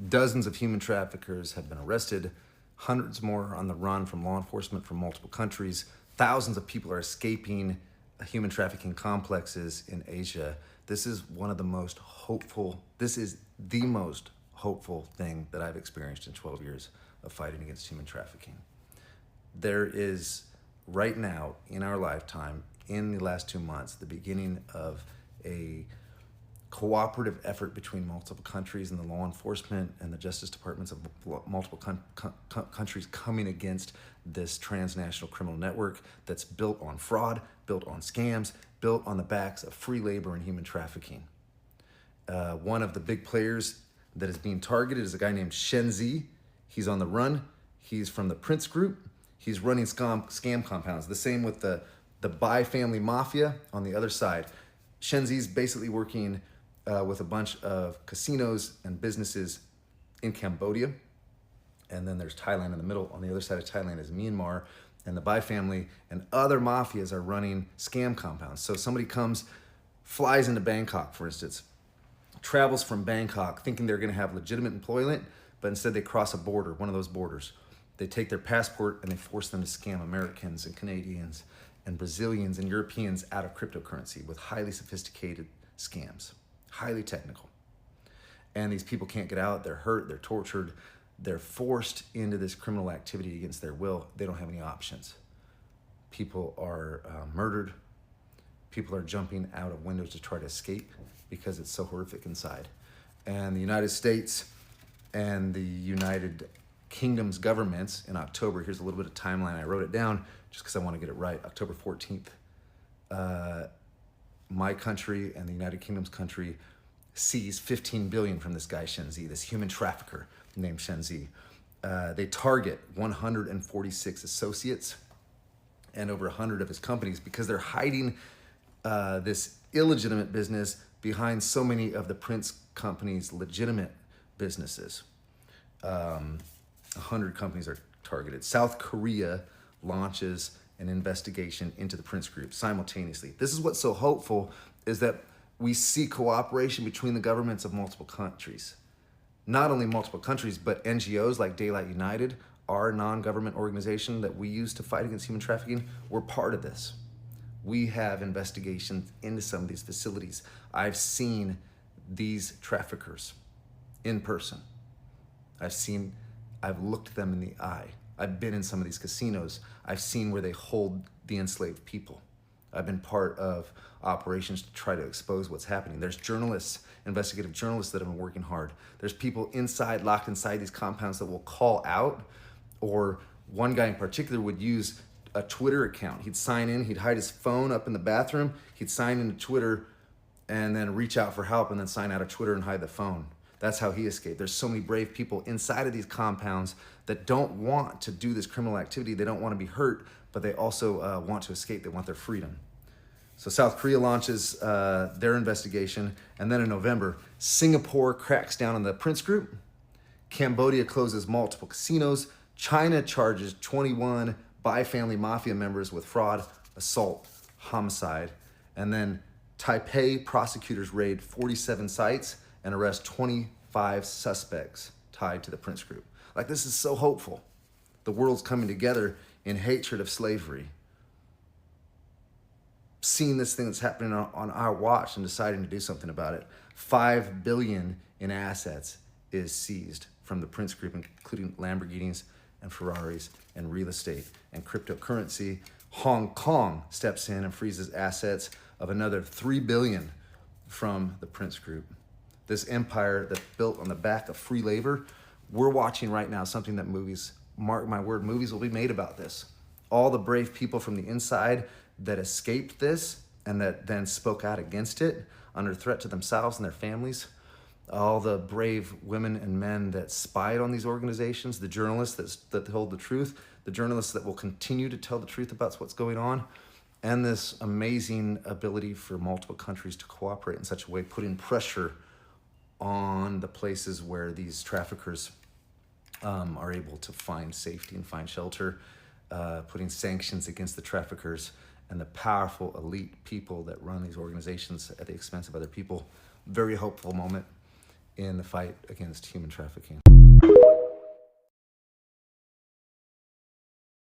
Dozens of human traffickers have been arrested, hundreds more are on the run from law enforcement from multiple countries. Thousands of people are escaping human trafficking complexes in Asia. This is the most hopeful thing that I've experienced in 12 years of fighting against human trafficking. There is right now in our lifetime, in the last 2 months, the beginning of a cooperative effort between multiple countries and the law enforcement and the justice departments of multiple countries coming against this transnational criminal network that's built on fraud, built on scams, built on the backs of free labor and human trafficking. One of the big players that is being targeted is a guy named Shen Zi. He's on the run. He's from the Prince Group. He's running scam compounds. The same with the Bai family mafia on the other side. Shen Zi's basically working with a bunch of casinos and businesses in Cambodia. And then there's Thailand in the middle. On the other side of Thailand is Myanmar. And the Bai family and other mafias are running scam compounds. So somebody flies into Bangkok, for instance, travels from Bangkok thinking they're going to have legitimate employment, but instead they cross a border, one of those borders. They take their passport and they force them to scam Americans and Canadians and Brazilians and Europeans out of cryptocurrency with highly sophisticated scams, highly technical. And these people can't get out. They're hurt. They're tortured. They're forced into this criminal activity against their will. They don't have any options. People are murdered. People are jumping out of windows to try to escape because it's so horrific inside. And the United States and the United Kingdom's governments in October, here's a little bit of timeline. I wrote it down just because I want to get it right. October 14th, my country and the United Kingdom's country seized 15 billion from this guy Shen Zi, this human trafficker named Shen Zi. They target 146 associates and over 100 of his companies because they're hiding this illegitimate business behind so many of the Prince company's legitimate businesses. 100 companies are targeted. South Korea launches an investigation into the Prince Group simultaneously. This is what's so hopeful, is that we see cooperation between the governments of multiple countries. Not only multiple countries, but NGOs like Daylight United, our non-government organization that we use to fight against human trafficking. We're part of this. We have investigations into some of these facilities. I've seen these traffickers in person. I've looked them in the eye. I've been in some of these casinos. I've seen where they hold the enslaved people. I've been part of operations to try to expose what's happening. There's journalists, investigative journalists that have been working hard. There's people locked inside these compounds that will call out, or one guy in particular would use a Twitter account. He'd sign in, he'd hide his phone up in the bathroom, he'd sign into Twitter and then reach out for help and then sign out of Twitter and hide the phone. That's how he escaped. There's so many brave people inside of these compounds that don't want to do this criminal activity. They don't want to be hurt, but they also want to escape. They want their freedom. So South Korea launches their investigation. And then in November, Singapore cracks down on the Prince Group. Cambodia closes multiple casinos. China charges 21 Bai family mafia members with fraud, assault, homicide. And then Taipei prosecutors raid 47 sites and arrest 25 suspects tied to the Prince Group. Like, this is so hopeful. The world's coming together in hatred of slavery. Seeing this thing that's happening on our watch and deciding to do something about it. 5 billion in assets is seized from the Prince Group, including Lamborghinis and Ferraris and real estate and cryptocurrency. Hong Kong steps in and freezes assets of another 3 billion from the Prince Group. This empire that's built on the back of free labor. We're watching right now something that movies, mark my word, movies will be made about this. All the brave people from the inside that escaped this and that then spoke out against it under threat to themselves and their families. All the brave women and men that spied on these organizations, the journalists that hold the truth, the journalists that will continue to tell the truth about what's going on, and this amazing ability for multiple countries to cooperate in such a way, putting pressure on the places where these traffickers are able to find safety and find shelter, putting sanctions against the traffickers and the powerful elite people that run these organizations at the expense of other people. Very hopeful moment. in the fight against human trafficking.